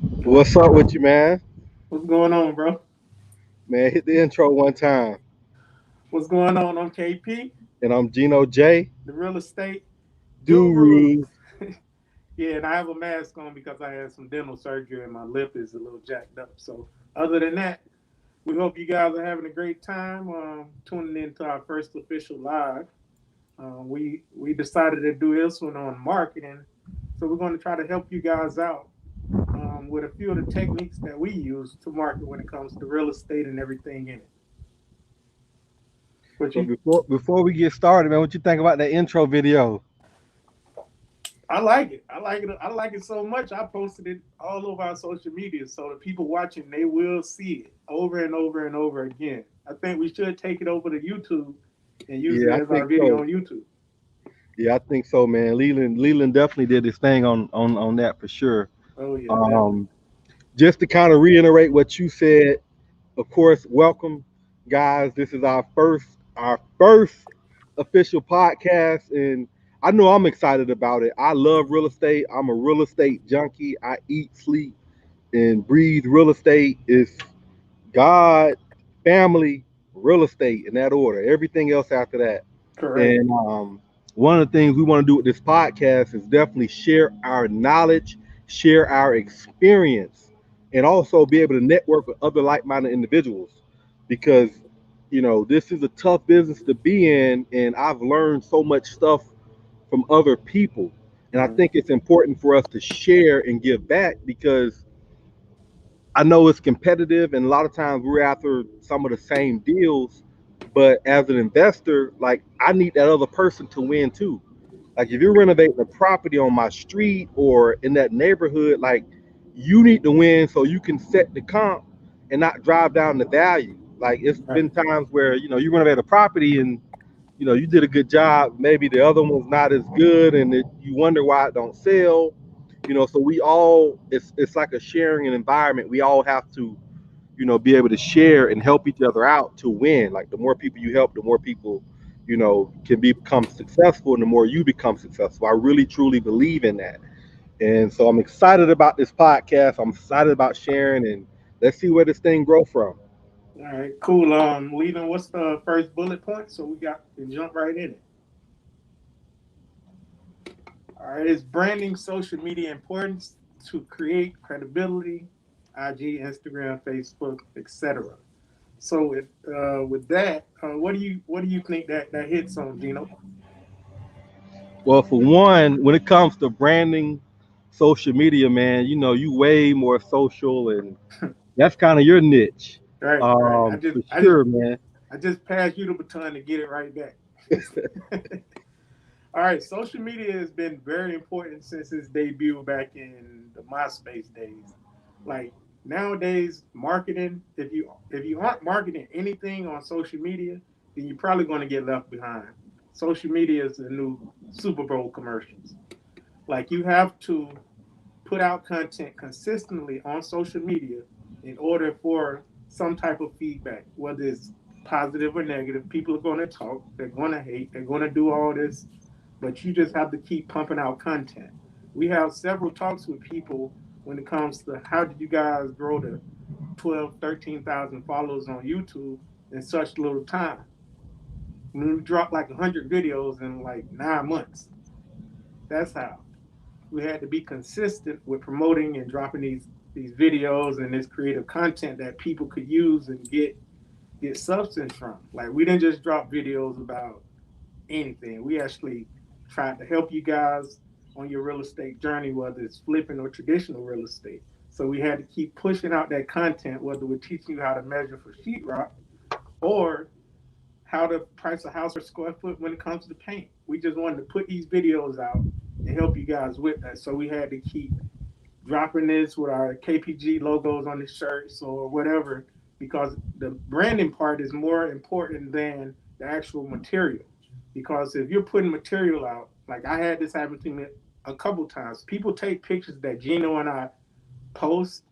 What's up with you, man? What's going on, bro? Man, hit the intro one time. What's going on? I'm KP, And I'm Geno J. the real estate guru. Guru. Yeah, and I have a mask on because I had some dental surgery and my lip is a little jacked up. So, other than that, we hope you guys are having a great time tuning in to our first official live. We decided to do this one on marketing, so we're going to try to help you guys out with a few of the techniques that we use to market when it comes to real estate and everything in it. But So you before we get started, man, what you think about that intro video? I like it. I like it. I like it so much. I posted it all over our social media, so the people watching they will see it over and over and over again. I think we should take it over to YouTube and use it Yeah, I as our think video so. on YouTube. Yeah, I think so, man. Leland definitely did his thing on that for sure. Oh yeah, definitely. Um, just to kind of reiterate what you said, of course, welcome, guys. This is our first official podcast, and I know I'm excited about it. I love real estate. I'm a real estate junkie. I eat, sleep, and breathe real estate. Is God, family, real estate in that order. Everything else after that. Correct. And one of the things we want to do with this podcast is definitely share our knowledge, share our experience, and also be able to network with other like-minded individuals. Because this is a tough business to be in, and I've learned so much stuff from other people. And I Mm. think it's important for us to share and give back because I know it's competitive, and a lot of times we're after some of the same deals. But as an investor, like I need that other person to win too. Like if you're renovating a property on my street or in that neighborhood, like you need to win so you can set the comp and not drive down the value. Like it's Right. been times where you renovate a property and you did a good job. Maybe the other one's not as good, and you wonder why it don't sell. So we all it's like a sharing an environment. We all have to be able to share and help each other out to win. Like the more people you help, the more people can become successful, and the more you become successful. I really truly believe in that, and so I'm excited about this podcast. I'm excited about sharing, and let's see where this thing grow from. All right. Cool. Leaving. What's the first bullet point? So we got to jump right in it. All right. Is branding social media importance to create credibility? IG, Instagram, Facebook, etc. So with that, what do you think that hits on, Gino? Well, for one, when it comes to branding, social media, man, you way more social, and that's kind of your niche, Right, right. I just for I just sure, man. I just passed you the baton to get it right back. All right, social media has been very important since its debut back in the MySpace days. Like nowadays, marketing, if you aren't marketing anything on social media, then you're probably going to get left behind. Social media is the new Super Bowl commercials. Like you have to put out content consistently on social media in order for some type of feedback, whether it's positive or negative. People are going to talk, they're going to hate, they're going to do all this, but you just have to keep pumping out content. We have several talks with people when it comes to how did you guys grow to 12, 13,000 followers on YouTube in such little time. When we dropped like 100 videos in like 9 months. That's how we had to be consistent with promoting and dropping these videos and this creative content that people could use and get substance from. Like we didn't just drop videos about anything. We actually tried to help you guys on your real estate journey, whether it's flipping or traditional real estate. So we had to keep pushing out that content, whether we're teaching you how to measure for sheetrock or how to price a house per square foot when it comes to paint. We just wanted to put these videos out and help you guys with that. So we had to keep dropping this with our KPG logos on the shirts or whatever, because the branding part is more important than the actual material. Because if you're putting material out, like I had this happen to me a couple times, people take pictures that Gino and I post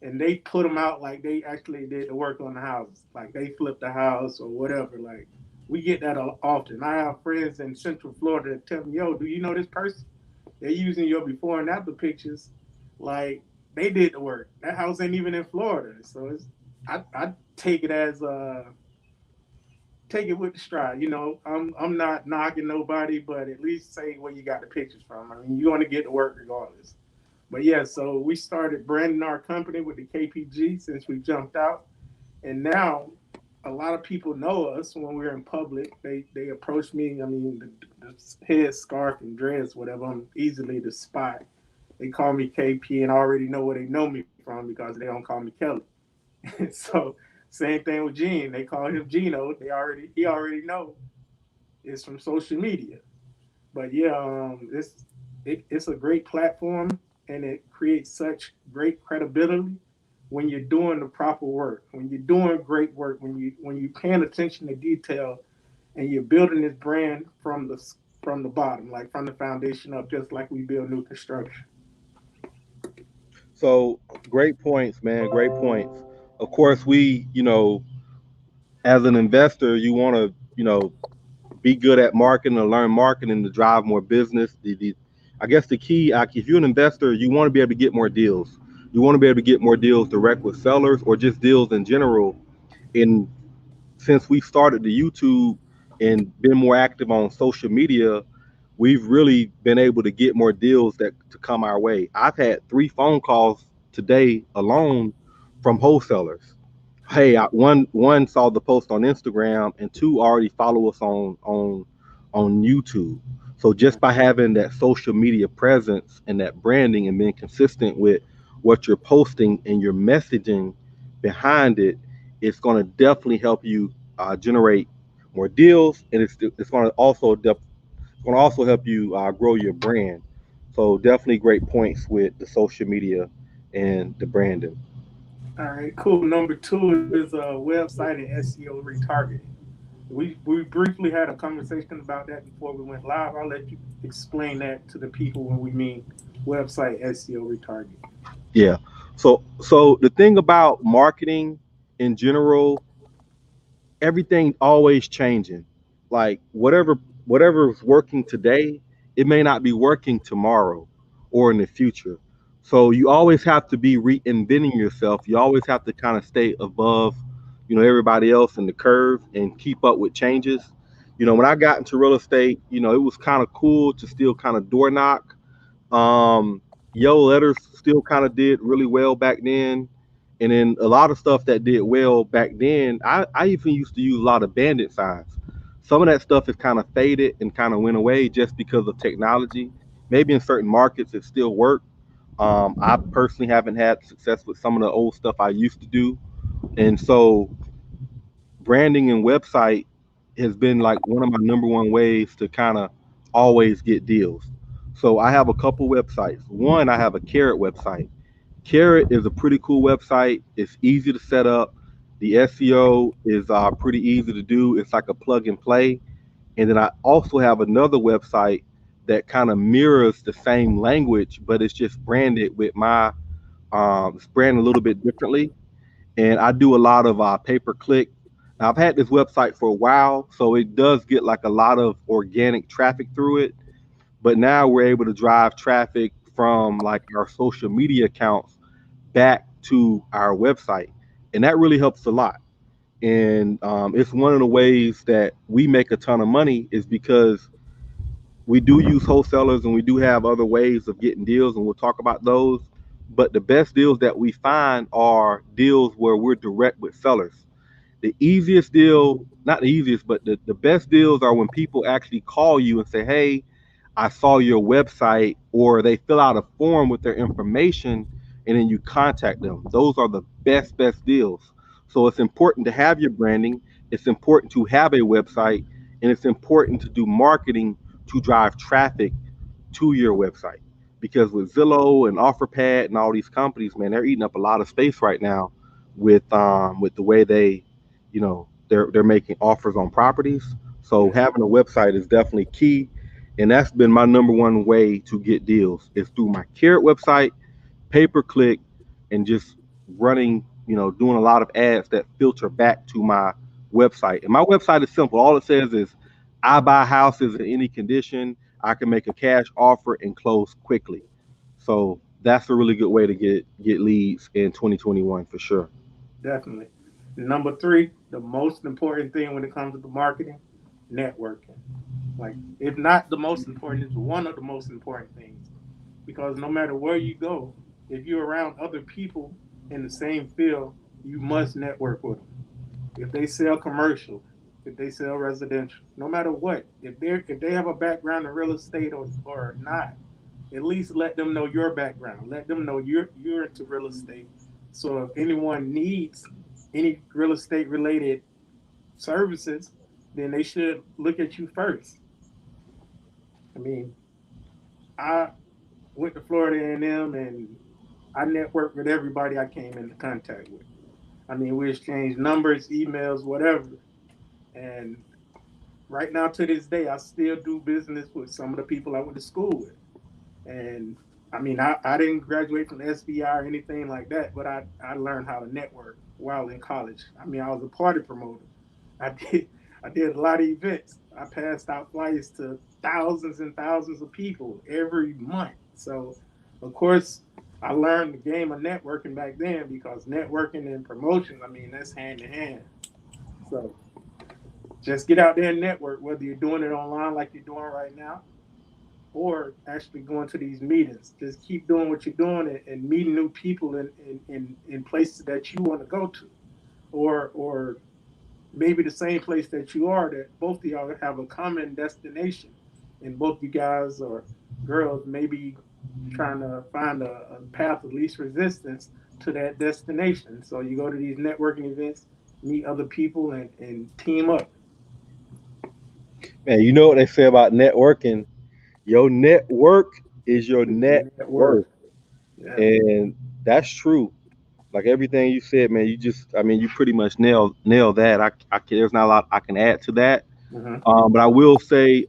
and they put them out like they actually did the work on the houses, like they flipped the house or whatever. Like we get that often. I have friends in Central Florida that tell me, "Yo, do you know this person? They're using your before and after pictures, like they did the work. That house ain't even in Florida, so it's I take it as take it with the stride. You know, I'm not knocking nobody, but at least say where you got the pictures from. I mean, you're gonna get to work regardless. But yeah, so we started branding our company with the KPG since we jumped out, and now a lot of people know us when we're in public. They approach me. I mean, the head scarf and dress, whatever. I'm easily the spot. They call me KP, and I already know where they know me from because they don't call me Kelley. So same thing with Gene. They call him Geno. He already know it's from social media. But yeah, it's a great platform, and it creates such great credibility when you're doing the proper work, when you're doing great work, when you paying attention to detail, and you're building this brand from the bottom, like from the foundation up, just like we build new construction. So great points, man. Great points. Of course, we, as an investor, you want to, be good at marketing or learn marketing to drive more business. I guess the key, if you're an investor, you want to be able to get more deals. You want to be able to get more deals direct with sellers or just deals in general. And since we started the YouTube and been more active on social media, we've really been able to get more deals that to come our way. I've had 3 phone calls today alone from wholesalers. Hey, one saw the post on Instagram, and two already follow us on YouTube. So just by having that social media presence and that branding and being consistent with what you're posting and your messaging behind it, it's going to definitely help you generate more deals, and it's going to also help you grow your brand. So definitely great points with the social media and the branding. All right, cool. Number two is website and SEO retargeting. We briefly had a conversation about that before we went live. I'll let you explain that to the people when we mean website SEO retargeting. Yeah. So the thing about marketing in general, everything always changing. Like whatever's working today, it may not be working tomorrow or in the future. So you always have to be reinventing yourself. You always have to kind of stay above, everybody else in the curve and keep up with changes. When I got into real estate, it was kind of cool to still kind of door knock. um, Yellow letters still kind of did really well back then. And then a lot of stuff that did well back then, I even used to use a lot of bandit signs. Some of that stuff is kind of faded and kind of went away just because of technology. Maybe in certain markets it still worked. I personally haven't had success with some of the old stuff I used to do. And so branding and website has been like one of my number one ways to kind of always get deals. So I have a couple websites. One, I have a Carrot website. Carrot is a pretty cool website. It's easy to set up. The SEO is pretty easy to do. It's like a plug and play. And then I also have another website that kind of mirrors the same language, but it's just branded with it's branded a little bit differently, and I do a lot of pay per click. Now, I've had this website for a while, so it does get like a lot of organic traffic through it. But now we're able to drive traffic from like our social media accounts back to our website, and that really helps a lot. And it's one of the ways that we make a ton of money is because we do use wholesalers and we do have other ways of getting deals, and we'll talk about those. But the best deals that we find are deals where we're direct with sellers. The easiest deal, not the easiest, but the best deals are when people actually call you and say, hey, I saw your website, or they fill out a form with their information and then you contact them. Those are the best deals. So it's important to have your branding, it's important to have a website, and it's important to do marketing to drive traffic to your website. Because with Zillow and OfferPad and all these companies, man, they're eating up a lot of space right now with the way they're making offers on properties. So Yeah. having a website is definitely key, and that's been my number one way to get deals is through my Carrot website, pay per click, and just running, doing a lot of ads that filter back to my website. And my website is simple. All it says is, I buy houses in any condition. I can make a cash offer and close quickly. So that's a really good way to get leads in 2021 for sure. Definitely. Number three, the most important thing when it comes to the marketing, networking. Like, if not the most important, it's one of the most important things. Because no matter where you go, if you're around other people in the same field, you must network with them. If they sell commercial, if they sell residential, no matter what, if they have a background in real estate or not, at least let them know your background. Let them know you're into real estate. So if anyone needs any real estate related services, then they should look at you first. I mean, I went to Florida A&M and I networked with everybody I came into contact with. I mean, we exchanged numbers, emails, whatever. And right now, to this day, I still do business with some of the people I went to school with. And I mean, I didn't graduate from SBI or anything like that, but I learned how to network while in college. I mean, I was a party promoter. I did I did a lot of events. I passed out flyers to thousands and thousands of people every month. So, of course, I learned the game of networking back then because networking and promotion, I mean, that's hand in hand. So, just get out there and network, whether you're doing it online like you're doing right now, or actually going to these meetings. Just keep doing what you're doing and meeting new people in places that you want to go to, or maybe the same place that you are, that both of y'all have a common destination, and both you guys or girls maybe trying to find a path of least resistance to that destination. So you go to these networking events, meet other people, and team up. Man, you know what they say about networking? Your network is your It's your net net worth. worth, Yeah. and that's true. Like everything you said, man, I mean, you pretty much nailed that. There's not a lot I can add to that. Mm-hmm. But I will say,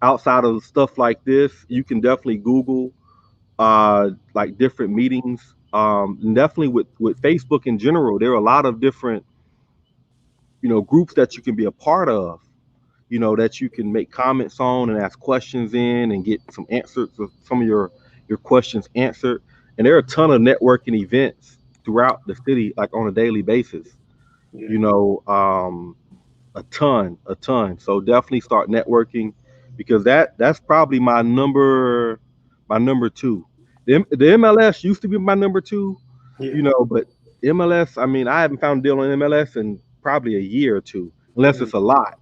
outside of stuff like this, you can definitely Google like different meetings. And definitely with Facebook in general, there are a lot of different groups that you can be a part of. That you can make comments on and ask questions in and get some answers to some of your questions answered. And there are a ton of networking events throughout the city, like on a daily basis. Yeah. You know, a ton. So definitely start networking because that's probably my number two. The MLS used to be my number two, Yeah. but MLS, I mean, I haven't found a deal on MLS in probably a year or two, unless Mm. it's a lot.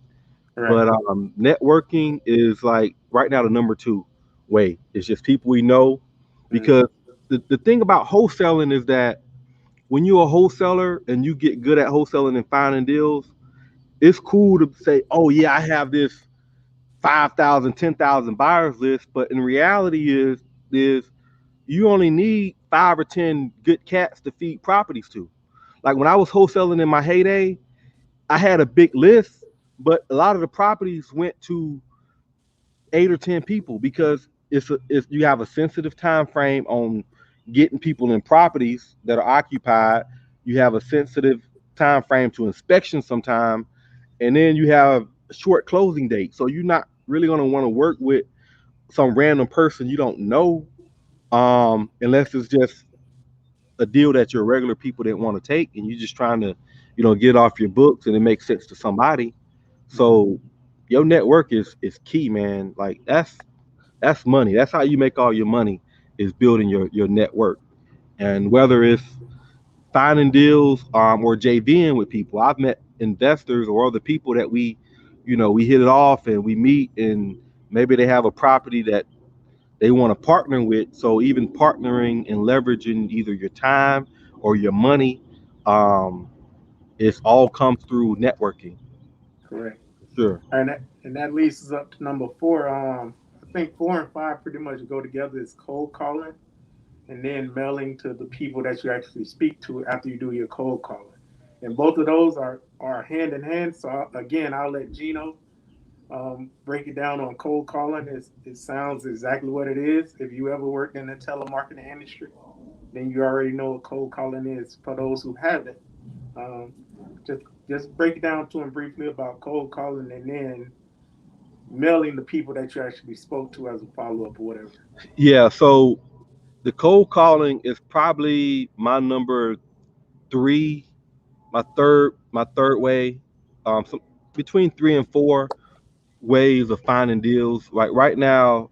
Right. But networking is like right now the number two way. It's just people we know Mm. because the thing about wholesaling is that when you're a wholesaler and you get good at wholesaling and finding deals, it's cool to say, oh yeah, I have this 5,000, 10,000 buyers list, but in reality is you only need 5 or 10 good cats to feed properties to. Like when I was wholesaling in my heyday, I had a big list, but a lot of the properties went to 8 or 10 people because it's you have a sensitive time frame on getting people in properties that are occupied. You have a sensitive time frame to inspection sometime, and then you have a short closing date. So you're not really going to want to work with some random person you don't know, unless it's just a deal that your regular people didn't want to take, and you're just trying to, get off your books, and it makes sense to somebody. Mm. So your network is key, man. Like that's money. That's how you make all your money is building your network. And whether it's finding deals or JVing with people, I've met investors or other people that we hit it off and we meet, and maybe they have a property that they want to partner with. So even partnering and leveraging either your time or your money, um, it's all comes through networking. Correct. Sure. And that leads us up to number four. I think four and five pretty much go together. Is cold calling and then mailing to the people that you actually speak to after you do your cold calling. And both of those are hand in hand. So again, I'll let Geno break it down on cold calling. It sounds exactly what it is. If you ever worked in the telemarketing industry, then you already know what cold calling is. For those who haven't, um, just just break it down to him briefly about cold calling and then mailing the people that you actually spoke to as a follow up or whatever. Yeah. So The cold calling is probably my number three, my third way. So between three and four ways of finding deals. Like right now,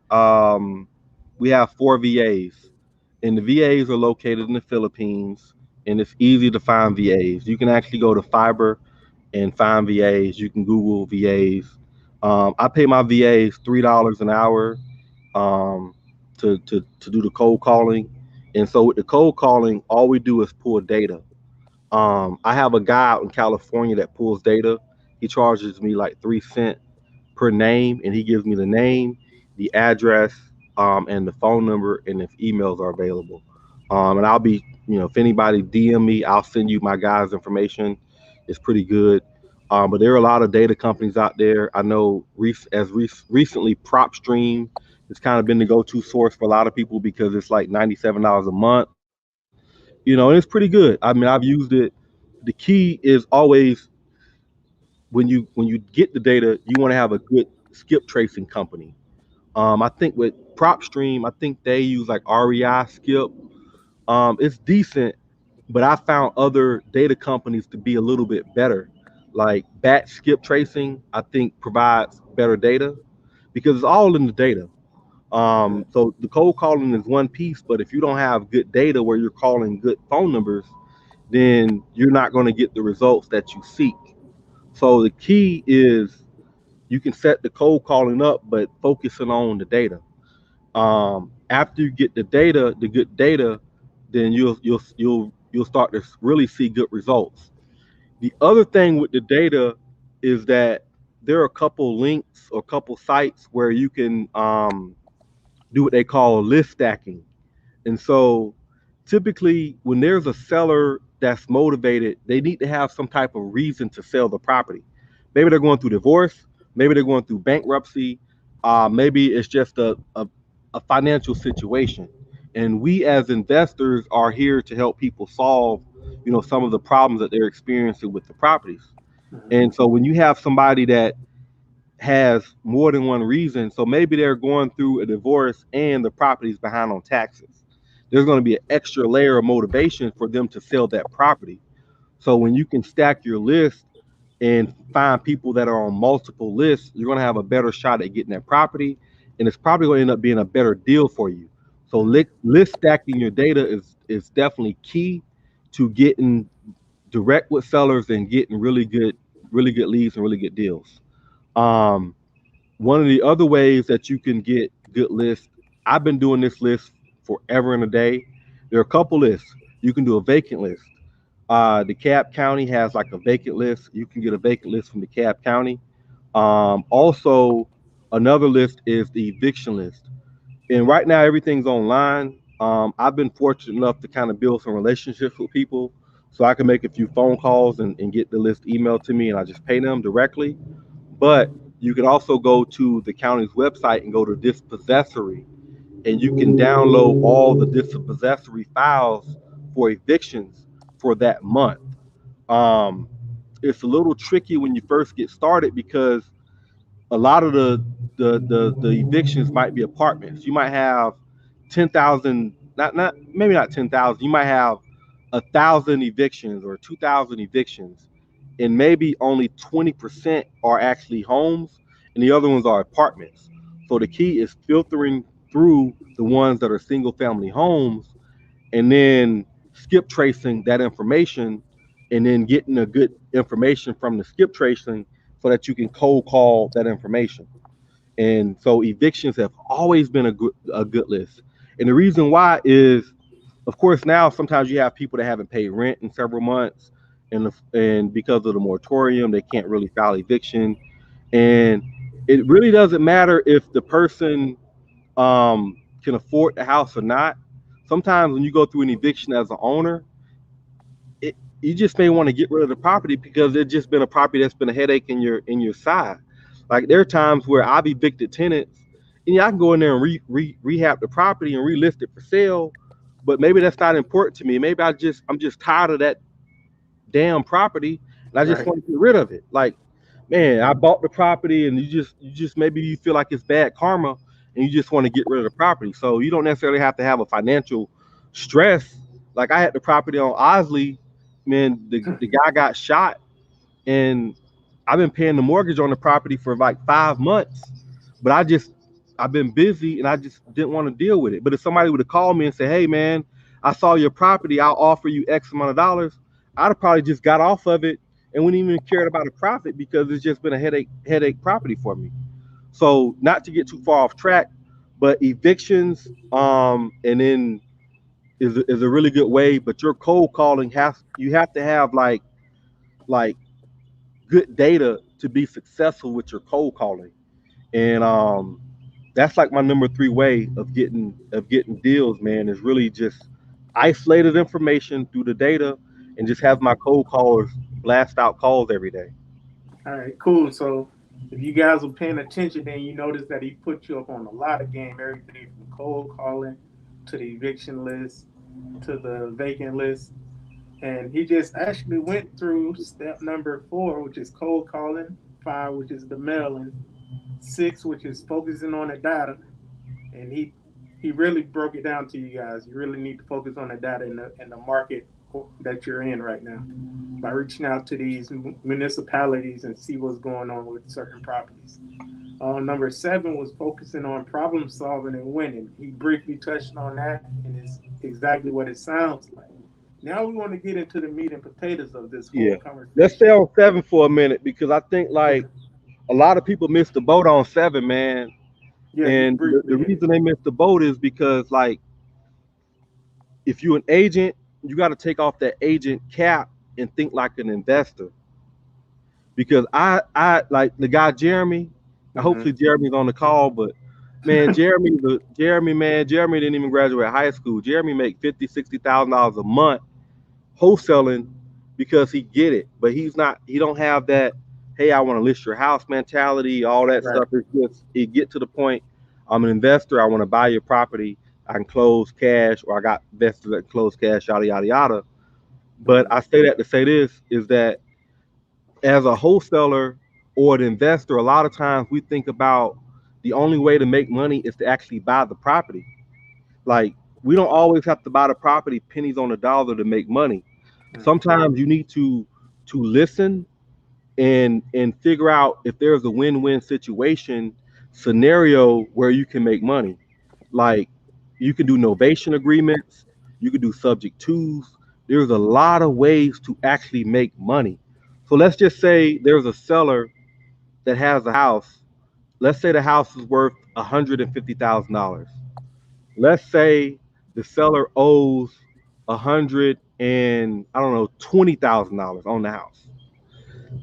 we have four VAs, and the VAs are located in the Philippines, and it's easy to find VAs. You can actually go to Fiverr and find VAs. You can Google VAs. I pay my VAs $3 an hour um, to do the cold calling, and so with the cold calling, all we do is pull data. I have a guy out in California that pulls data. He charges me like 3 cents per name, and he gives me the name, the address, and the phone number, and if emails are available. And I'll be, if anybody DM me, I'll send you my guy's information. It's pretty good. But there are a lot of data companies out there. I know recently PropStream has kind of been the go-to source for a lot of people because it's like $97 a month. And it's pretty good. I mean, I've used it. The key is always when you get the data, you want to have a good skip tracing company. I think with PropStream, I think they use like REI Skip. It's decent, but I found other data companies to be a little bit better. Like Batch Skip Tracing, I think provides better data because it's all in the data. So the cold calling is one piece, but if you don't have good data where you're calling good phone numbers, then you're not going to get the results that you seek. So the key is you can set the cold calling up, but focusing on the data. After you get the data, the good data, then you'll start to really see good results. The other thing with the data is that there are a couple links or a couple sites where you can do what they call list stacking. And so typically when there's a seller that's motivated, they need to have some type of reason to sell the property. Maybe they're going through divorce, maybe they're going through bankruptcy, maybe it's just a financial situation. And we as investors are here to help people solve, some of the problems that they're experiencing with the properties. Mhm. And so when you have somebody that has more than one reason. So maybe they're going through a divorce and the property's behind on taxes. There's going to be an extra layer of motivation for them to sell that property. So when you can stack your list and find people that are on multiple lists, you're going to have a better shot at getting that property, and it's probably going to end up being a better deal for you. So Mhm. list stacking your data is definitely key to getting direct with sellers and getting really good leads and really good deals. Um, One of the other ways that you can get good lists, I've been doing this list forever and a day. There are a couple lists. You can do a vacant list. DeKalb County has like a vacant list. You can get a vacant list from DeKalb County. Also, another list is the eviction list. And right now, everything's online. I've been fortunate enough to kind of build some relationships with people so I can make a few phone calls and get the list emailed to me and I just pay them directly. But you can also go to the county's website and go to dispossessory, and you can download all the dispossessory files for evictions for that month. Um, it's a little tricky when you first get started because a lot of the evictions might be apartments. You might have 10,000, not maybe not 10,000. You might have 1,000 evictions or 2,000 evictions, and maybe only 20% are actually homes, and the other ones are apartments. So the key is filtering through the ones that are single family homes, and then skip tracing that information, and then getting a good information from the skip tracing so that you can cold call that information. And so evictions have always been a good list. And the reason why is, of course, now sometimes you have people that haven't paid rent in several months, and because of the moratorium, they can't really file eviction. And it really doesn't matter if the person can afford the house or not. Sometimes when you go through an eviction as an owner, you just may want to get rid of the property because it's just been a property that's been a headache in your side. Like there are times where I've evicted tenants, and yeah, I can go in there and rehab the property and relist it for sale, but maybe that's not important to me. Maybe I'm just tired of that damn property, and I just Right. want to get rid of it. Like, man, I bought the property, and you just maybe you feel like it's bad karma, and you just want to get rid of the property. So you don't necessarily have to have a financial stress. Like I had the property on Osley, man, the guy got shot, and I've been paying the mortgage on the property for like 5 months, but I've been busy and I just didn't want to deal with it. But if somebody would have called me and said, "Hey man, I saw your property, I'll offer you X amount of dollars," I'd have probably just got off of it and wouldn't even cared about a profit because it's just been a headache property for me. So not to get too far off track, but evictions, and then is a really good way. But your cold calling has you have to have like good data to be successful with your cold calling, and that's like my number three way of getting deals, man. Is really just isolated information through the data, and just have my cold callers blast out calls every day. All right, cool. So if you guys were paying attention, then you notice that he put you up on a lot of game, everything from cold calling to the eviction list to the vacant list. And he just actually went through step number 4, which is cold calling, 5, which is the mailing, 6, which is focusing on the data. And he really broke it down to you guys. You really need to focus on the data in the market that you're in right now by reaching out to these municipalities and see what's going on with certain properties. Number 7 was focusing on problem solving and winning. He briefly touched on that, and it's exactly what it sounds like. Now we want to get into the meat and potatoes of this whole Yeah. Let's stay conversation. on 7 for a minute because I think Okay. like a lot of people miss the boat on 7, man. Yeah, you And briefly the hit it. reason they miss the boat is because like if you're an agent, you got to take off that agent cap and think like an investor. Because I like the guy Jeremy. Mm-hmm. Hopefully Jeremy's on the call, but man, Jeremy didn't even graduate high school. Jeremy make 50, $60,000 a month wholesaling because he get it, but he don't have that. Hey, I want to list your house mentality, all that Right. stuff. It's just it get to the point. I'm an investor. I want to buy your property. I can close cash, or I got investors that close cash, yada yada yada. But Mm-hmm. I say that to say this is that as a wholesaler or an investor, a lot of times we think about the only way to make money is to actually buy the property. Like we don't always have to buy the property pennies on the dollar to make money. Mm-hmm. Sometimes you need to listen and figure out if there's a win-win situation scenario where you can make money. Like you can do novation agreements, you can do subject twos. There's a lot of ways to actually make money. So let's just say there's a seller that has a house. Let's say the house is worth $150,000. Let's say the seller owes a hundred and I don't know $20,000 on the house.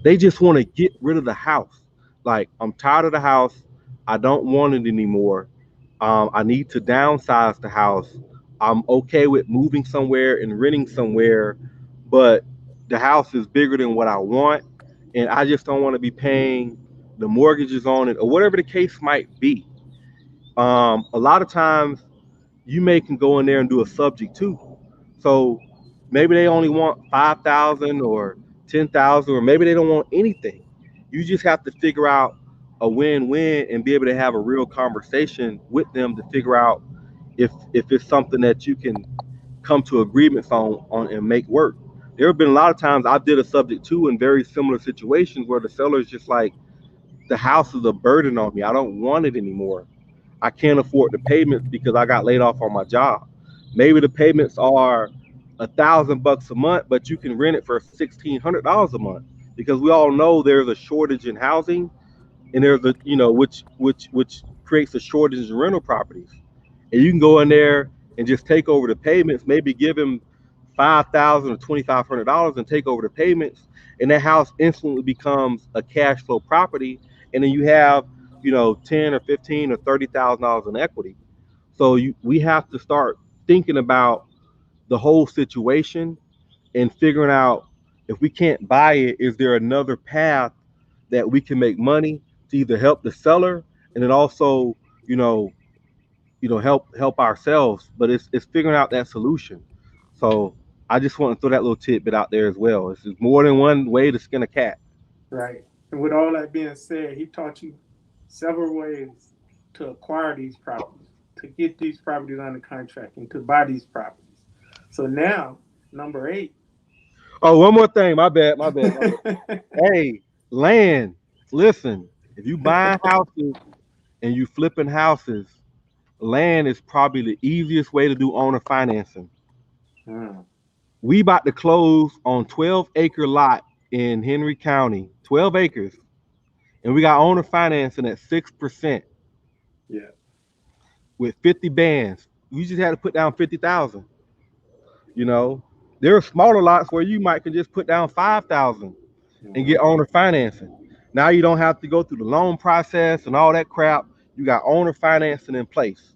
They just want to get rid of the house. Like, I'm tired of the house. I don't want it anymore. I need to downsize the house. I'm okay with moving somewhere and renting somewhere, but the house is bigger than what I want. And I just don't want to be paying the mortgages on it or whatever the case might be. A lot of times you may can go in there and do a subject too. So maybe they only want 5,000 or 10,000, or maybe they don't want anything. You just have to figure out a win-win and be able to have a real conversation with them to figure out if it's something that you can come to agreements on and make work. There have been a lot of times I've did a subject to in very similar situations where the seller is just like, the house is a burden on me. I don't want it anymore. I can't afford the payments because I got laid off on my job. Maybe the payments are $1,000 a month, but you can rent it for $1,600 a month because we all know there's a shortage in housing, and there's a which creates a shortage in rental properties. And you can go in there and just take over the payments, maybe give him 5,000 or $2,500 and take over the payments, and that house instantly becomes a cash flow property, and then you have 10 or 15 or $30,000 in equity. So we have to start thinking about the whole situation and figuring out if we can't buy it, is there another path that we can make money to either help the seller and then also, you know, help ourselves. But it's figuring out that solution. So I just want to throw that little tidbit out there as well. It's just more than one way to skin a cat. Right. And with all that being said, he taught you several ways to acquire these properties, to get these properties under contract, and to buy these properties. So now, number 8. Oh, one more thing. My bad. Hey, land. Listen, if you buying houses and you flipping houses, land is probably the easiest way to do owner financing. Hmm. We about to close on 12-acre lot in Henry County, 12 acres, and we got owner financing at 6% Yeah. with 50 bands. We just had to put down 50,000. You know, there are smaller lots where you might can just put down 5,000 and get Hmm. owner financing. Now you don't have to go through the loan process and all that crap. You got owner financing in place.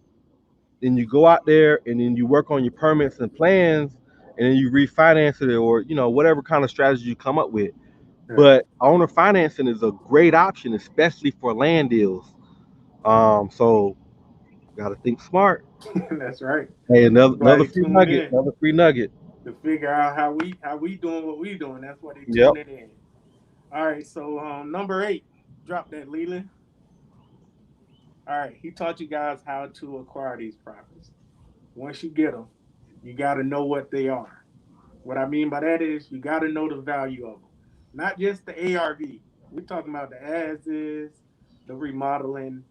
Then you go out there and then you work on your permits and plans, and then you refinance it, or whatever kind of strategy you come up with. Right. But owner financing is a great option, especially for land deals. So got to think smart. That's right. Hey, another Everybody free tuned nugget. in Another free nugget. to figure out how we doing what we doing. That's why they Yep. tuning in. All right. So number 8, drop that, Leland. All right. He taught you guys how to acquire these properties. Once you get them, you got to know what they are. What I mean by that is you got to know the value of them, not just the ARV. We're talking about the as is, the remodeling,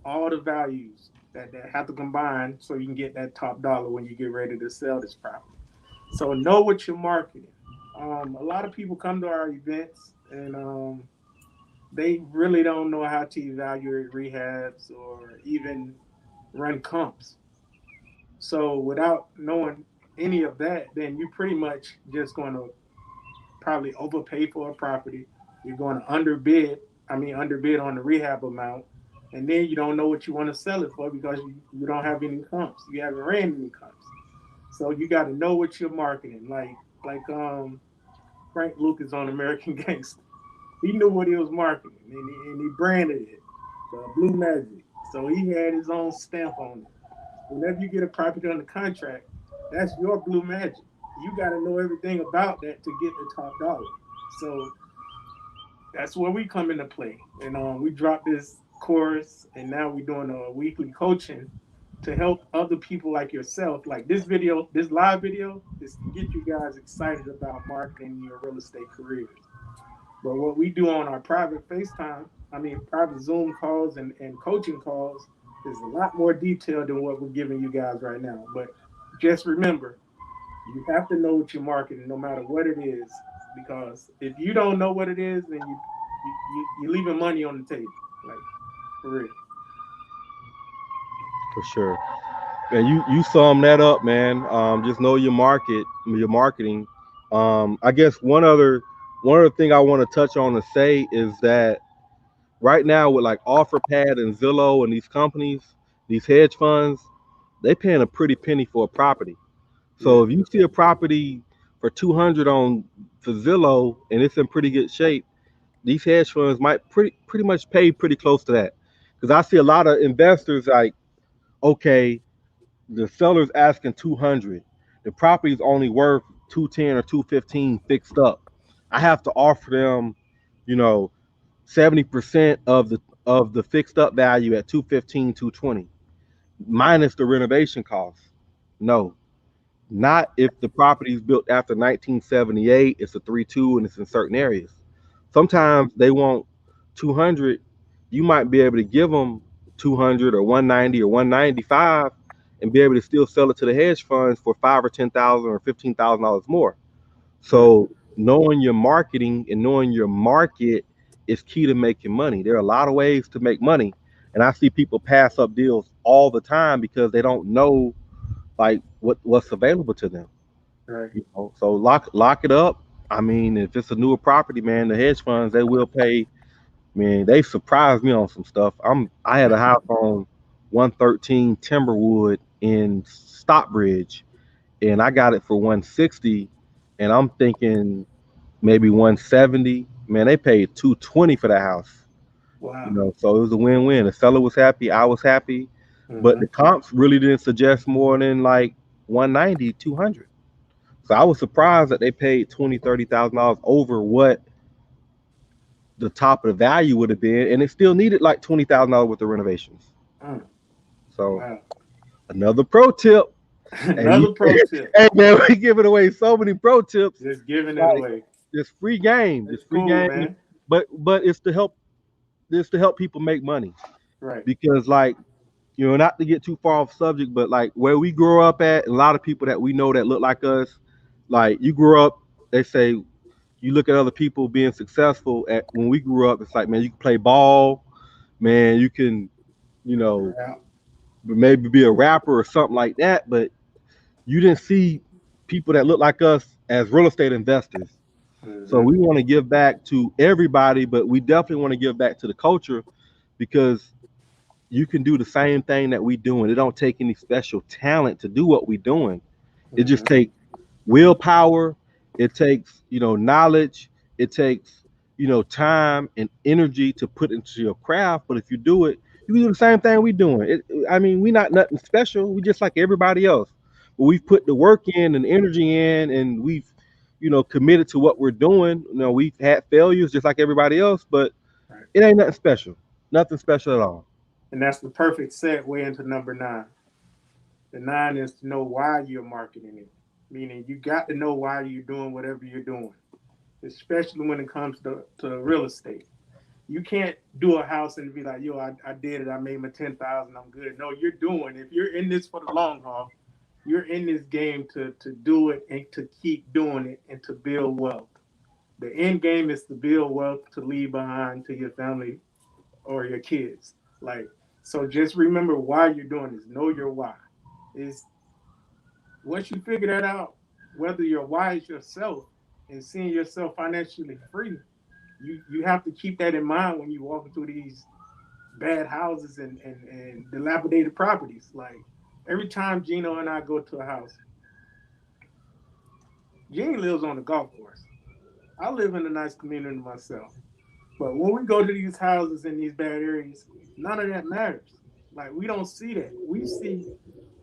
all the values that have to combine so you can get that top dollar when you get ready to sell this property. So know what you're marketing. A lot of people come to our events and they really don't know how to evaluate rehabs or even run comps. So without knowing any of that, then you pretty much just going to probably overpay for a property. You're going to underbid on the rehab amount, and then you don't know what you want to sell it for because you don't have any comps. You haven't ran any comps, so you got to know what you're marketing. Like Frank Lucas on American Gangster, he knew what he was marketing, and he branded it, Blue Magic. So he had his own stamp on it. Whenever you get a property under contract, that's your Blue Magic. You got to know everything about that to get the top dollar. So that's where we come into play. And we dropped this course, and now we're doing a weekly coaching to help other people like yourself. Like this video, this live video, is to get you guys excited about marketing your real estate careers. But what we do on our private FaceTime, private Zoom calls and coaching calls is a lot more detailed than what we're giving you guys right now. But just remember, you have to know what you're marketing, no matter what it is, because if you don't know what it is, then you're leaving money on the table, like for real. For sure. And you sum that up, man. Just know your market, your marketing. I guess one other thing I want to touch on and say is that right now with like OfferPad and Zillow and these companies, these hedge funds, they paying a pretty penny for a property. Yeah, So if you see a property for 200 on for Zillow and it's in pretty good shape, these hedge funds might pretty much pay pretty close to that. Because I see a lot of investors like, okay, the seller's asking 200. The property's only worth 210 or 215 fixed up. I have to offer them, you know, 70% of the fixed up value at 215, 220, minus the renovation costs. No, not if the property is built after 1978, it's a 3-2 and it's in certain areas. Sometimes they want 200. You might be able to give them 200 or 190 or 195 and be able to still sell it to the hedge funds for 5 or 10,000 or $15,000 more. right, So knowing your marketing and knowing your market is key to making money. There are a lot of ways to make money, and I see people pass up deals all the time because they don't know like what's available to them. right. So lock it up. I mean, if it's a newer property, man, the hedge funds they will pay. Man, they surprised me on some stuff. I had a house on 113 Timberwood in Stockbridge, and I got it for 160, and I'm thinking maybe 170. Man, they paid 220 for that house. Wow. So it was a win-win. The seller was happy, I was happy, but Mm-hmm. the comps really didn't suggest more than like 190, 200. So I was surprised that they paid 20, $30,000 over what the top of the value would have been, and it still needed like $20,000 worth of renovations. Mm, So wow. another pro tip. And Another pro tip. hey man, we giving away so many pro tips. Just giving it Like away. this free game, It's cool, man. but it's to help people make money Right. because like not to get too far off subject, but like where we grew up at, a lot of people that we know that look like us, like you grew up, they say you look at other people being successful at when we grew up, it's like man, you can play ball, man, you can, you know, Yeah. maybe be a rapper or something like that, but you didn't see people that look like us as real estate investors. So Mm-hmm. we want to give back to everybody, but we definitely want to give back to the culture because you can do the same thing that we doing. It don't take any special talent to do what we doing. It just Mm-hmm. takes willpower. It takes knowledge. It takes time and energy to put into your craft. But if you do it, you can do the same thing we doing. I mean, we not nothing special. We just like everybody else. But we've put the work in and energy in, and we've committed to what we're doing. We've had failures just like everybody else, but Right. it ain't nothing special. Nothing special at all. And that's the perfect segue into number 9. The 9 is to know why you're marketing it. Meaning you got to know why you're doing whatever you're doing, especially when it comes to real estate. You can't do a house and be like, yo, I did it. I made my 10,000. I'm good. No, you're doing. If you're in this for the long haul, you're in this game to do it and to keep doing it and to build wealth. The end game is to build wealth to leave behind to your family or your kids. Like, so just remember why you're doing this. Know your why. Is once you figure that out, whether your why is yourself and seeing yourself financially free, you have to keep that in mind when you walk through these bad houses and dilapidated properties. Like every time Gino and I go to a house, Gene lives on a golf course. I live in a nice community myself. But when we go to these houses in these bad areas, none of that matters. Like we don't see that. We see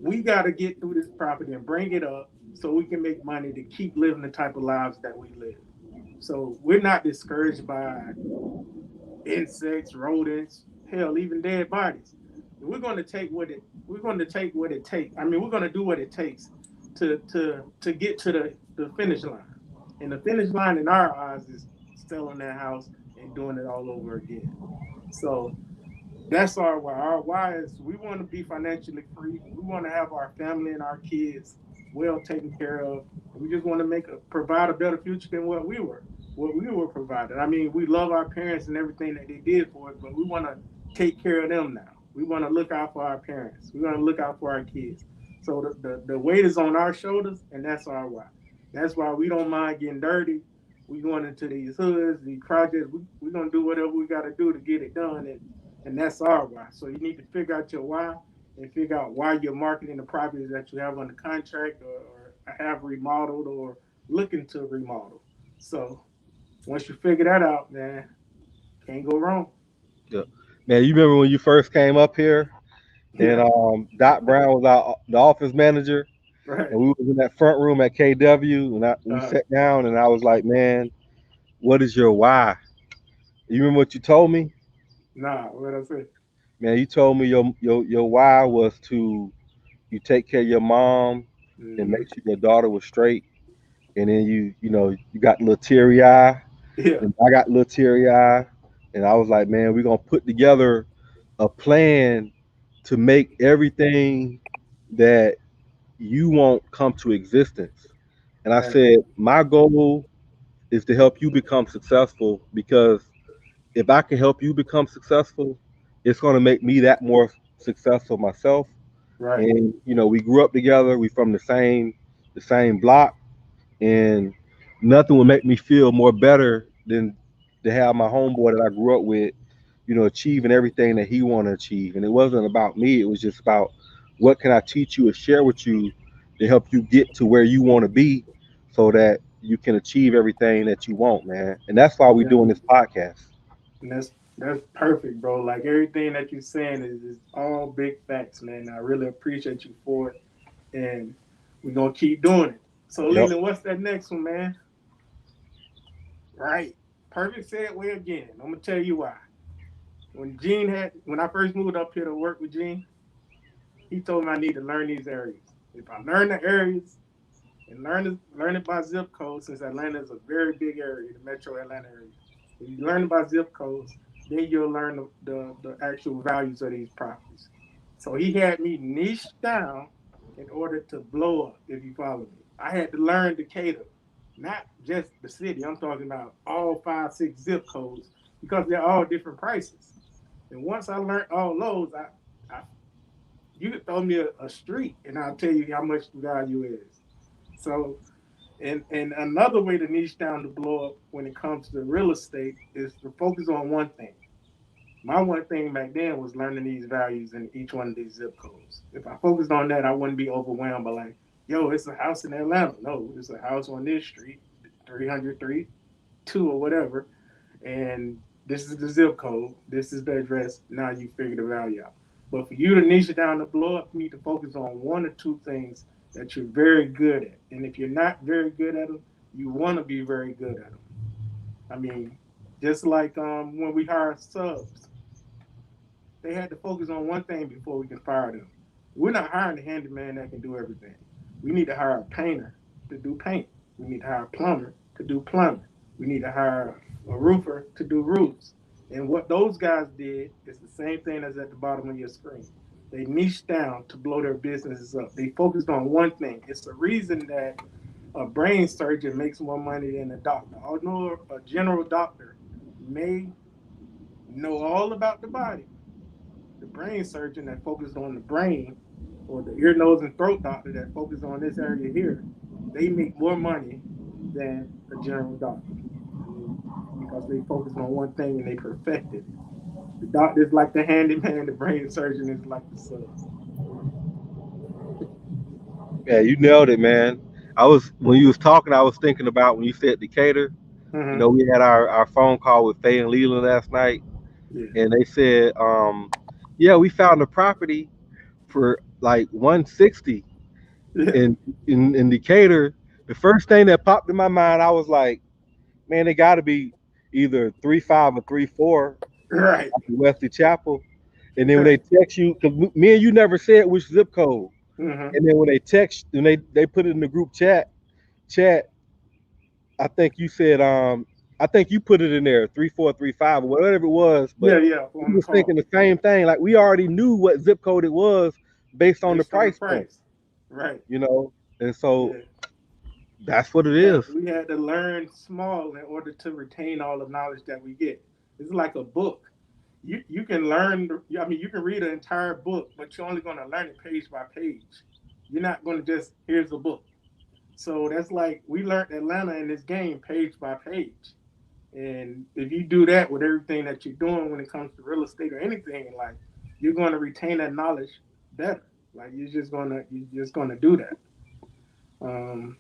we got to get through this property and bring it up so we can make money to keep living the type of lives that we live. So we're not discouraged by insects, rodents, hell, even dead bodies. We're going to take what it takes. I mean, we're going to do what it takes to get to the finish line. And the finish line in our eyes is selling that house and doing it all over again. So that's our why. Our why is we want to be financially free. We want to have our family and our kids well taken care of. We just want to provide a better future than what we were provided. I mean, we love our parents and everything that they did for us, but we want to take care of them now. We want to look out for our parents. We want to look out for our kids. So the weight is on our shoulders, and that's our why. That's why we don't mind getting dirty. We going into these hoods, these projects. We're gonna do whatever we got to do to get it done, and that's our why. So you need to figure out your why and figure out why you're marketing the properties that you have under contract or have remodeled or looking to remodel. So once you figure that out, man, can't go wrong. Yeah. Man, you remember when you first came up here and Yeah, Doc Brown was the office manager right. and we was in that front room at KW and we Uh, sat down and I was like, man, what is your why? You remember what you told me? nah, what I say? Man, you told me your why was to you take care of your mom and Mm-hmm. make sure your daughter was straight. And then you got a little teary eye Yeah, and I got a little teary eye. And I was like, man, we're gonna put together a plan to make everything that you want come to existence. And I right, said, my goal is to help you become successful because if I can help you become successful, it's going to make me that more successful myself. right. And we grew up together. We from the same block, and nothing would make me feel more better than to have my homeboy that I grew up with, achieving everything that he wanted to achieve. And it wasn't about me. It was just about what can I teach you and share with you to help you get to where you want to be so that you can achieve everything that you want, man. And that's why we're Yeah, doing this podcast. and that's perfect, bro. Like everything that you're saying is all big facts, man. I really appreciate you for it, and we're gonna keep doing it. So, Yep. Leland, what's that next one, man? Right. Perfect segue again. I'm gonna tell you why. when I first moved up here to work with Gene, he told me I need to learn these areas. If I learn the areas and learn it by zip code, since Atlanta is a very big area, the metro Atlanta area. If you learn it by zip codes, then you'll learn the actual values of these properties. So he had me niche down in order to blow up, if you follow me. I had to learn Decatur, not just the city. I'm talking about all 5, 6 zip codes because they're all different prices. And once I learned all those, I you could throw me a street and I'll tell you how much the value is. So, and another way to niche down to blow up when it comes to real estate is to focus on one thing. My one thing back then was learning these values in each one of these zip codes. If I focused on that, I wouldn't be overwhelmed by like, yo, it's a house in Atlanta. No, it's a house on this street, 303, 2 or whatever. And this is the zip code. This is the address. Now you figure the value out. But for you to niche it down to blow up, you need to focus on one or two things that you're very good at. And if you're not very good at them, you want to be very good at them. I mean, just like when we hire subs, they had to focus on one thing before we can fire them. We're not hiring a handyman that can do everything. We need to hire a painter to do paint. We need to hire a plumber to do plumbing. We need to hire a roofer to do roofs. And what those guys did is the same thing as at the bottom of your screen. They niched down to blow their businesses up. They focused on one thing. It's the reason that a brain surgeon makes more money than a doctor. Although a general doctor may know all about the body, the brain surgeon that focused on the brain, or the ear, nose, and throat doctor that focused on this area here, they make more money than a general doctor. I mean, because they focused on one thing and they perfected it. The doctor is like the handyman, the brain surgeon is like the sub. Yeah, you nailed it, man. I was when you was talking, I was thinking about when you said Decatur. You know, Mm-hmm. we had our phone call with Faye and Leland last night, Yeah. and they said, yeah, we found a property for like 160 Yeah. in in Decatur. The first thing that popped in my mind, I was like, man, they got to be either 3.5 or 3.4 Right. Wesley Chapel. And then when they Right. text you, because me and you never said which zip code, Mm-hmm. and then when they text and they put it in the group chat, I think you said I think you put it in there 3.4, 3.5 or whatever it was, Yeah. but Yeah. we On the was thinking call, the same thing. Like we already knew what zip code it was based on the based on the price point, price. Right. you know. And so Yeah. that's what it is. We had to learn small in order to retain all the knowledge that we get. It's like a book. You can learn. I mean, you can read an entire book, but you're only going to learn it page by page. You're not going to just here's a book. So that's like we learned Atlanta in this game page by page. And if you do that with everything that you're doing when it comes to real estate or anything in life, you're going to retain that knowledge better. Like you're just gonna do that. Um,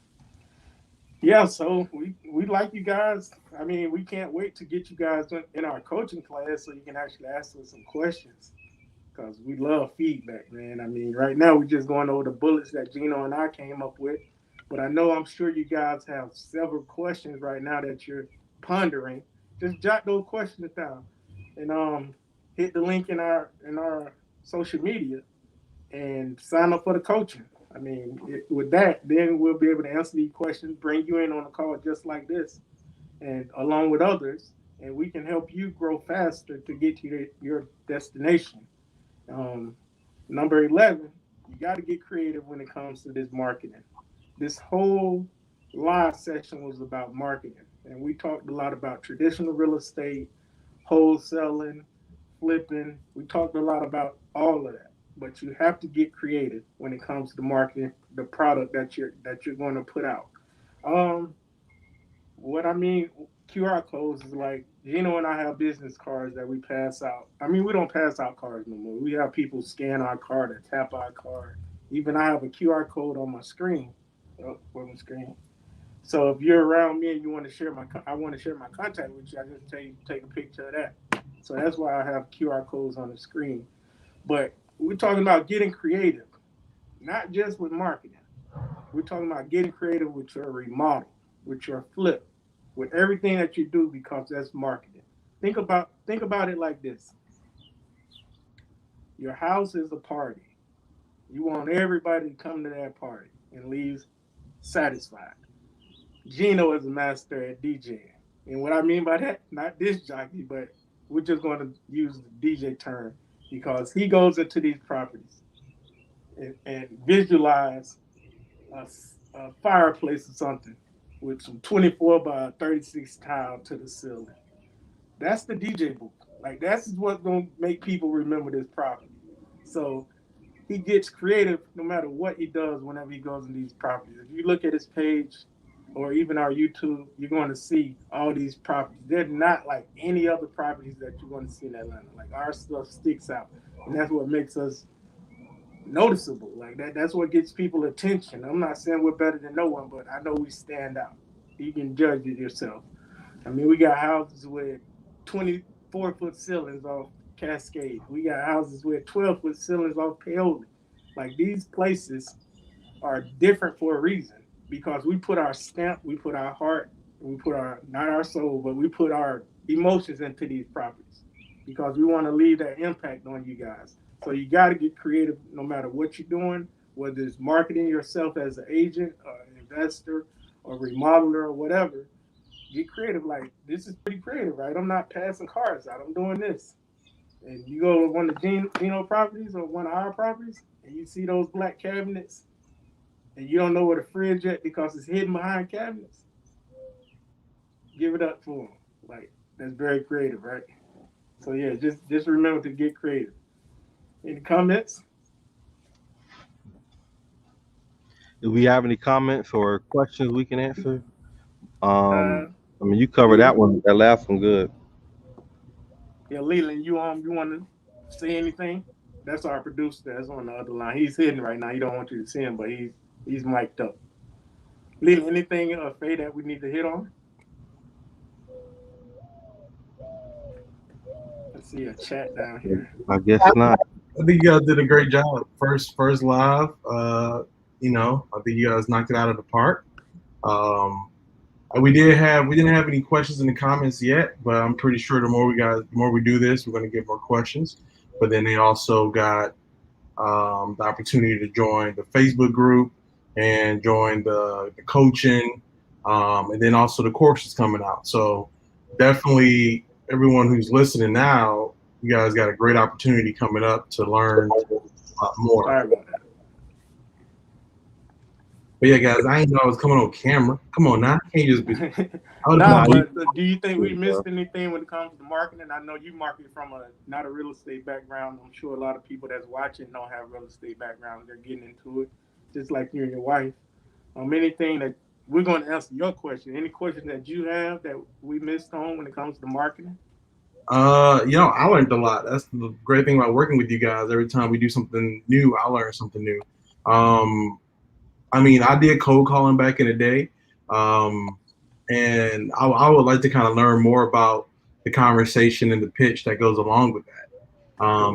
Yeah, so we like you guys. I mean, we can't wait to get you guys in our coaching class so you can actually ask us some questions because we love feedback, man. I mean, right now we're just going over the bullets that Geno and I came up with, but I'm sure you guys have several questions right now that you're pondering. Just jot those questions down and hit the link in our social media and sign up for the coaching. I mean, with that, then we'll be able to answer these questions, bring you in on a call just like this, and along with others, and we can help you grow faster to get to your destination. Um, Number 11, you got to get creative when it comes to this marketing. This whole live session was about marketing, and we talked a lot about traditional real estate, wholesaling, flipping. We talked a lot about all of that. But you have to get creative when it comes to marketing the product that you're going to put out. Um, what I mean, QR codes is like Gino and I have business cards that we pass out. I mean, we don't pass out cards no more. We have people scan our card or tap our card. Even I have a QR code on my screen. Oh, on my screen. So if you're around me and you want to share I want to share my contact with you. I just tell you take a picture of that. So that's why I have QR codes on the screen. But we're talking about getting creative, not just with marketing. We're talking about getting creative with your remodel, with your flip, with everything that you do because that's marketing. Think about it like this. Your house is a party. You want everybody to come to that party and leave satisfied. Geno is a master at DJing. And what I mean by that, not this jockey, but we're just going to use the DJ term because he goes into these properties and visualize a fireplace or something with some 24 by 36 tile to the ceiling. That's the DJ booth. Like that's what's gonna make people remember this property. So he gets creative no matter what he does whenever he goes in these properties. If you look at his page or even our YouTube, you're going to see all these properties. They're not like any other properties that you're going to see in Atlanta. Like our stuff sticks out, and that's what makes us noticeable. Like that's what gets people attention. I'm not saying we're better than no one, but I know we stand out. You can judge it yourself. I mean, we got houses with 24-foot ceilings off Cascade. We got houses with 12-foot ceilings off Paoli. Like these places are different for a reason because we put our stamp, we put our heart, we put our not our soul, but we put our emotions into these properties because we want to leave that impact on you guys. So you got to get creative no matter what you're doing, whether it's marketing yourself as an agent or an investor or remodeler or whatever. Get creative. Like this is pretty creative, right? I'm not passing cards out. I'm doing this. And you go to one of the Geno properties or one of our properties, and you see those black cabinets, and you don't know where the fridge at because it's hidden behind cabinets. Give it up for them. Like that's very creative, right? So yeah, just remember to get creative. Any comments? Do we have any comments or questions we can answer? Uh, I mean, you covered that Leland, one. That last one, good. yeah, Leland, you want to say anything? That's our producer. That's on the other line. He's hidden right now. He don't want you to see him, but he's mic'd up. Leland, anything Faye that we need to hit on? Let's see a chat down here. I guess not. I think you guys did a great job. First live. I think you guys knocked it out of the park. Um, we didn't have any questions in the comments yet, but I'm pretty sure the more we do this, we're going to get more questions. But then they also got the opportunity to join the Facebook group and join the coaching, and then also the course is coming out. So definitely everyone who's listening now, you guys got a great opportunity coming up to learn a lot more. Sorry about that. But yeah, guys, I ain't know I was coming on camera. Come on now, I can't just be. Nah, you- but do you think we missed anything when it comes to marketing? I know you market from a not a real estate background. I'm sure a lot of people that's watching don't have real estate background. They're getting into it, just like you and your wife. Anything that we're going to answer your question. Any questions that you have that we missed on when it comes to marketing? I learned a lot. That's the great thing about working with you guys. Every time we do something new, I learn something new. I mean, I did cold calling back in the day, and I would like to kind of learn more about the conversation and the pitch that goes along with that. That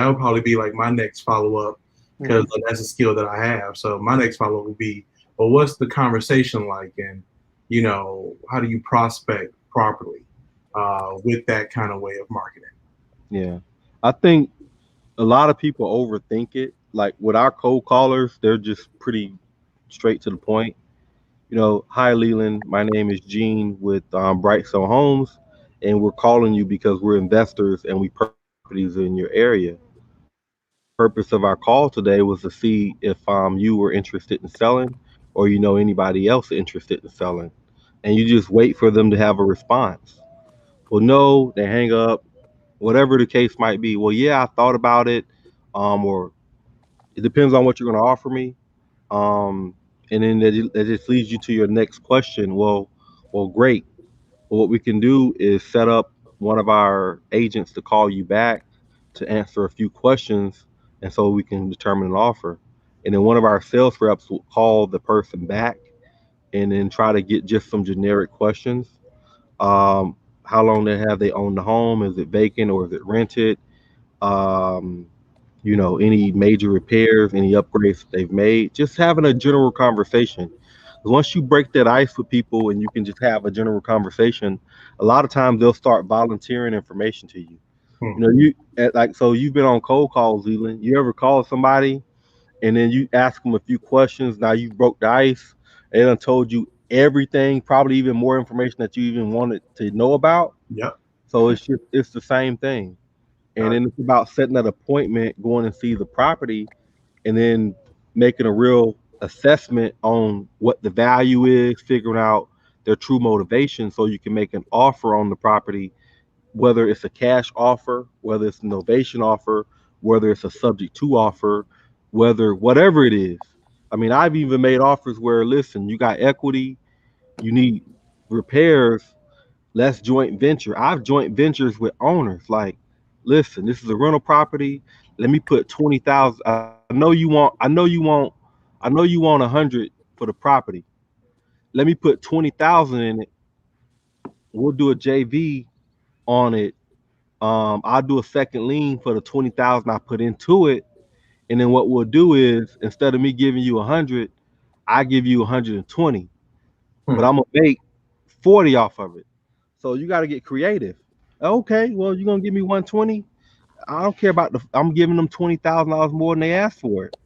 would probably be like my next follow up because that's a skill that I have. So my next follow up would be, well, what's the conversation like, and how do you prospect properly with that kind of way of marketing? Yeah, I think a lot of people overthink it. Like with our cold callers, they're just pretty straight to the point. Hi Leland, my name is Gene with Brightstone Homes, and we're calling you because we're investors and we properties in your area. Purpose of our call today was to see if you were interested in selling or anybody else interested in selling, and you just wait for them to have a response. Well, no, they hang up, whatever the case might be. Well, yeah, I thought about it, or it depends on what you're going to offer me. Um, and then that just leads you to your next question. Well, great. Well, what we can do is set up one of our agents to call you back to answer a few questions, and so we can determine an offer. And then one of our sales reps will call the person back and then try to get just some generic questions. Um, how long have they owned the home? Is it vacant or is it rented? Um, any major repairs, any upgrades they've made, just having a general conversation. Once you break that ice with people and you can just have a general conversation, a lot of times they'll start volunteering information to you. Hmm. You like so you've been on cold calls, Leland. You ever call somebody and then you ask them a few questions? Now you broke the ice. They done told you everything, probably even more information that you even wanted to know about. Yep. So it's the same thing. And Got then it's about setting that appointment, going and see the property, and then making a real assessment on what the value is, figuring out their true motivation so you can make an offer on the property, whether it's a cash offer, whether it's an ovation offer, whether it's a subject to offer, whether whatever it is. I mean, I've even made offers where, listen, you got equity, you need repairs, let's joint venture. I've joint ventures with owners. Like, listen, this is a rental property. Let me put 20,000. I know you want. I know you want 100 for the property. Let me put 20,000 in it. We'll do a JV on it. I'll do a second lien for the 20,000 I put into it. And then what we'll do is instead of me giving you 100, I give you 120. But Hmm. I'm gonna make 40 off of it. So you got to get creative. Okay, well you're gonna give me 120. I don't care about the. I'm giving them $20,000 more than they asked for it.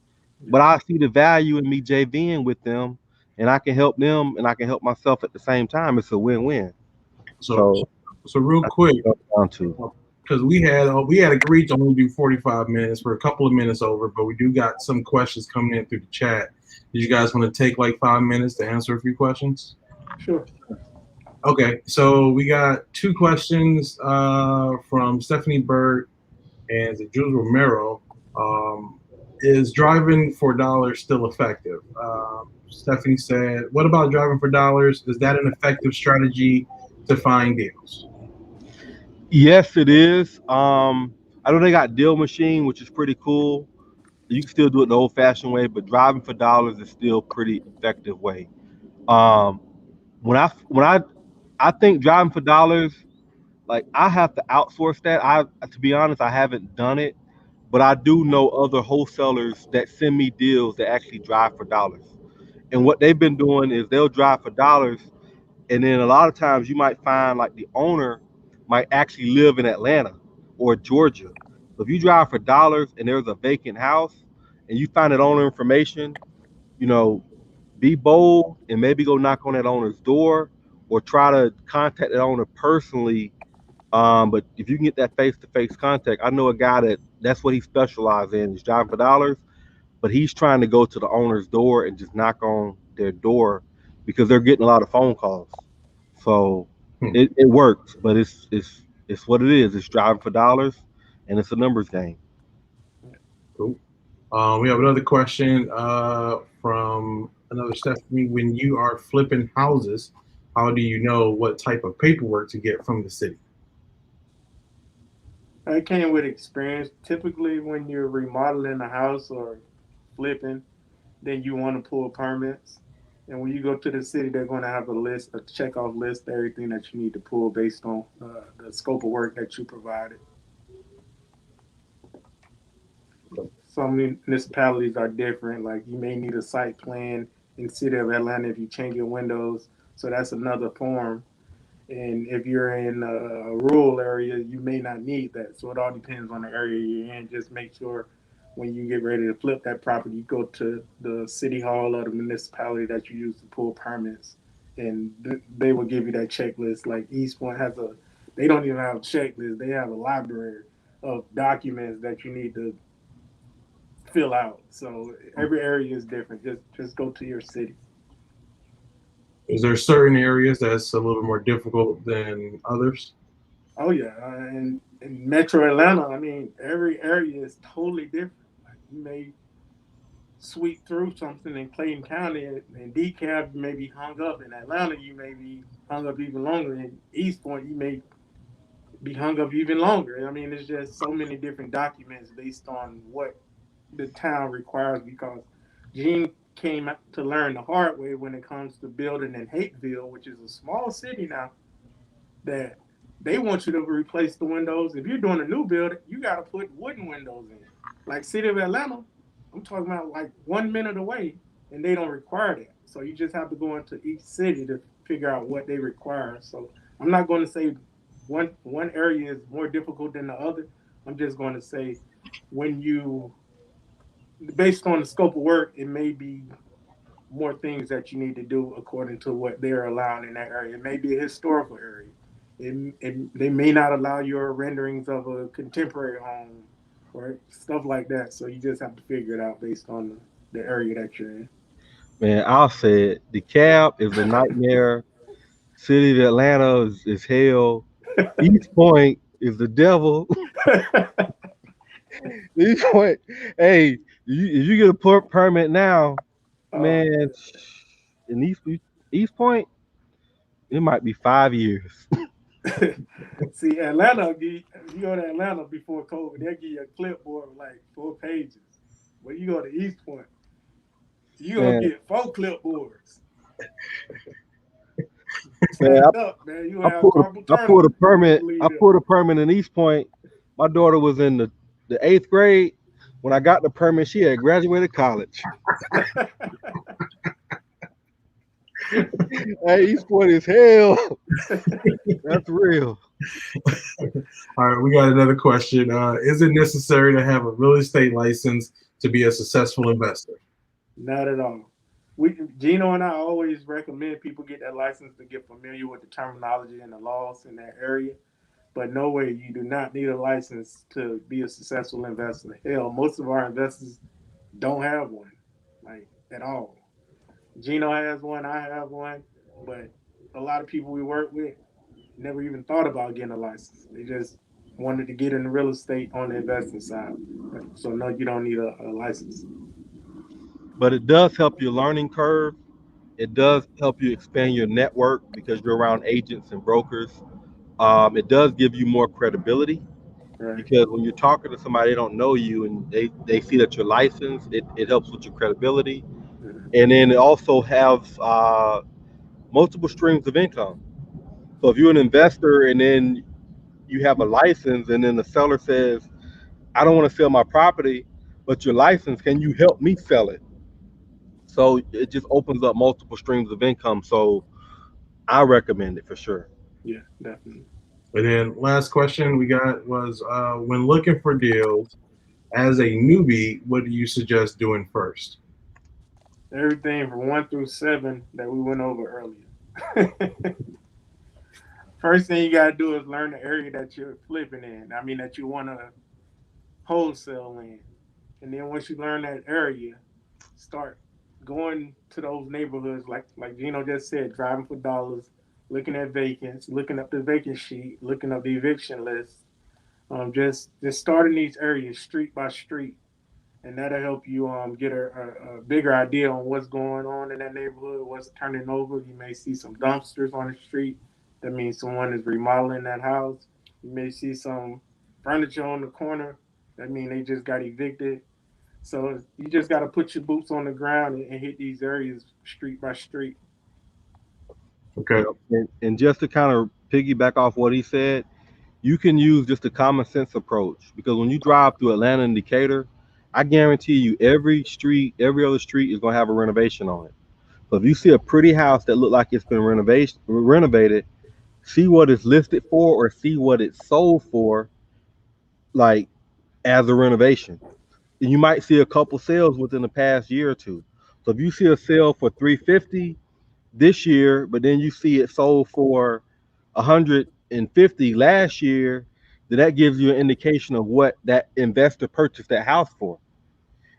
Yeah. But I see the value in me JVing with them, and I can help them, and I can help myself at the same time. It's a win-win. So, So so real that's quick, what it comes down to. because we had agreed to only do 45 minutes. We're a couple of minutes over, but we do got some questions coming in through the chat. Did you guys want to take like 5 minutes to answer a few questions? Sure. Okay, so we got two questions from Stephanie Bird and Jules Romero. Um, is driving for dollars still effective? Stephanie said, "What about driving for dollars? Is that an effective strategy to find deals?" Yes, it is. I know they got deal machine, which is pretty cool. You can still do it the old-fashioned way, but driving for dollars is still pretty effective way. Um, when I think driving for dollars, like I have to outsource that. I to be honest, I haven't done it, but I do know other wholesalers that send me deals that actually drive for dollars. And what they've been doing is they'll drive for dollars, and then a lot of times you might find like the owner might actually live in Atlanta or Georgia. So if you drive for dollars and there's a vacant house and you find that owner information, you know, be bold and maybe go knock on that owner's door or try to contact that owner personally. But if you can get that face-to-face contact, I know a guy that's what he specializes in. He's driving for dollars, but he's trying to go to the owner's door and just knock on their door because they're getting a lot of phone calls. So Hmm, it works, but it's what it is. It's driving for dollars, and it's a numbers game. cool. We have another question from another Stephanie. When you are flipping houses, how do you know what type of paperwork to get from the city? I came with experience. Typically, when you're remodeling a house or flipping, then you want to pull permits. And when you go to the city, they're going to have a list, a checkoff list, everything that you need to pull based on the scope of work that you provided. Some municipalities are different. Like you may need a site plan in the city of Atlanta if you change your windows. So that's another form. And if you're in a rural area, you may not need that. So it all depends on the area you're in. Just make sure when you get ready to flip that property, you go to the city hall or the municipality that you use to pull permits, and they will give you that checklist. Like East Point has a, they don't even have a checklist. They have a library of documents that you need to fill out. So every area is different. Just go to your city. Is there certain areas that's a little bit more difficult than others? Oh yeah, and in Metro Atlanta, I mean, every area is totally different. Like you may sweep through something in Clayton County and DeKalb, you may be hung up. In Atlanta, you may be hung up even longer. In East Point, you may be hung up even longer. I mean, it's just so many different documents based on what the town requires because Gene came to learn the hard way when it comes to building in Hateville, which is a small city now, that they want you to replace the windows. If you're doing a new build, you got to put wooden windows in. Like City of Atlanta, I'm talking about like 1 minute away, and they don't require that. So you just have to go into each city to figure out what they require. So I'm not going to say one area is more difficult than the other. I'm just going to say when you, based on the scope of work, it may be more things that you need to do according to what they're allowing in that area. It may be a historical area. They may not allow your renderings of a contemporary home or stuff like that. So you just have to figure it out based on the area that you're in. Man, I'll say it. The cab is a nightmare. City of Atlanta is hell. East Point is the devil. East Point, hey, if you get a permit now, Oh man, in East Point, it might be 5 years. man. See, Atlanta, you go to Atlanta before COVID, they'll give you a clipboard with like 4 pages. But you go to East Point, you gonna Man, get 4 clipboards. man, Stacked up, man. You have carpal I pulled tunnel a before you permit. can I leave pulled a permit in East Point. My daughter was in the 8th grade. When I got the permit, she had graduated college. there. Hey, East Point is hell. That's real. All right, we got another question. Is it necessary to have a real estate license to be a successful investor? Not at all. Gino and I always recommend people get that license to get familiar with the terminology and the laws in that area. But no way, you do not need a license to be a successful investor. Hell, most of our investors don't have one, like at all. Gino has one, I have one, but a lot of people we work with never even thought about getting a license. They just wanted to get into real estate on the investing side. So no, you don't need a license. But it does help your learning curve. It does help you expand your network because you're around agents and brokers. It does give you more credibility Right. because when you're talking to somebody they don't know you and they see that you're licensed, it helps with your credibility. Mhm. And then it also has multiple streams of income. So if you're an investor and then you have a license and then the seller says, I don't want to sell my property, but your license, can you help me sell it? So it just opens up multiple streams of income. So I recommend it for sure. Yeah, definitely. And then last question we got was when looking for deals as a newbie, what do you suggest doing first? Everything from 1 through 7 that we went over earlier. First thing you gotta do is learn the area that you're flipping in. I mean that you want to wholesale in, and then once you learn that area, start going to those neighborhoods like Gino just said, driving for dollars, looking at vacants, looking up the vacant sheet, looking up the eviction list. Just starting these areas street by street, and that'll help you get a bigger idea on what's going on in that neighborhood, what's turning over. You may see some dumpsters on the street. That means someone is remodeling that house. You may see some furniture on the corner. That means they just got evicted. So you just got to put your boots on the ground and hit these areas street by street. Okay. Yep. And just to kind of piggyback off what he said, you can use just a common sense approach because when you drive through Atlanta and Decatur, I guarantee you every street, every other street is going to have a renovation on it. So if you see a pretty house that look like it's been renovated, see what it's listed for or see what it's sold for, like as a renovation. And you might see a couple sales within the past year or two. So if you see a sale for 350 this year, but then you see it sold for 150 last year, then that gives you an indication of what that investor purchased that house for.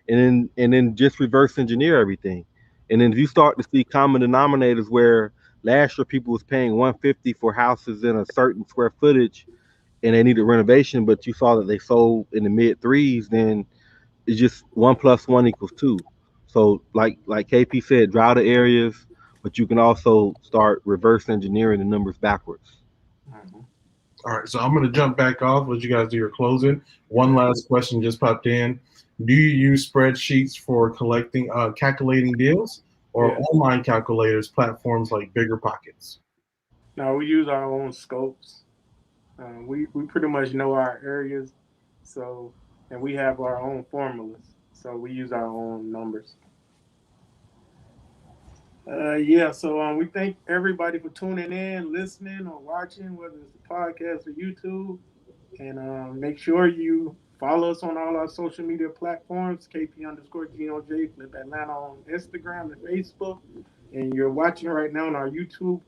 And then just reverse engineer everything. And then if you start to see common denominators where last year people was paying 150 for houses in a certain square footage and they needed renovation, but you saw that they sold in the mid threes, then it's just 1 plus 1 equals 2. So like KP said, draw the areas, but you can also start reverse engineering the numbers backwards. Mhm. All right, so I'm going to jump back off. Let you guys do your closing. One last question just popped in. Do you use spreadsheets for calculating deals, or Yes. online calculators, platforms like Bigger Pockets? Now we use our own scopes. We pretty much know our areas, so and we have our own formulas. So we use our own numbers. Yeah, so we thank everybody for tuning in, listening, or watching, whether it's the podcast or YouTube. And make sure you follow us on all our social media platforms, KP_Geno J, Flip Atlanta on Instagram and Facebook. And you're watching right now on our YouTube.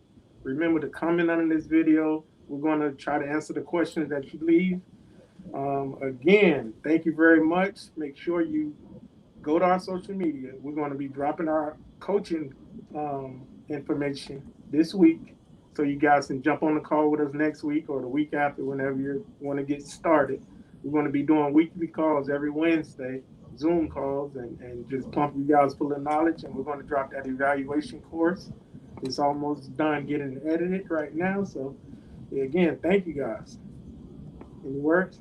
Remember to comment under this video. We're going to try to answer the questions that you leave. Again, thank you very much. Make sure you go to our social media. We're going to be dropping our coaching information this week. So you guys can jump on the call with us next week or the week after, whenever you want to get started. We're going to be doing weekly calls every Wednesday, Zoom calls, and just pump you guys full of knowledge. And we're going to drop that evaluation course. It's almost done getting edited right now. So, again, thank you guys. Any words?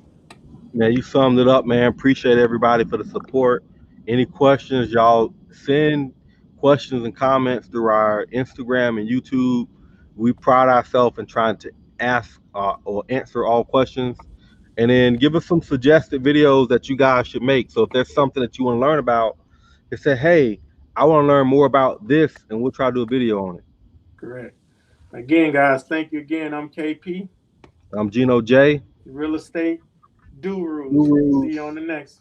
Man, you summed it up, man. Appreciate everybody for the support. Any questions, y'all send questions and comments through our Instagram and YouTube. We pride ourselves in trying to ask or answer all questions. And then give us some suggested videos that you guys should make. So if there's something that you want to learn about, just say, hey, I want to learn more about this, and we'll try to do a video on it. Correct. Again, guys, thank you again. I'm KP, I'm Geno J. real estate gurus. See Gurus. you on the next.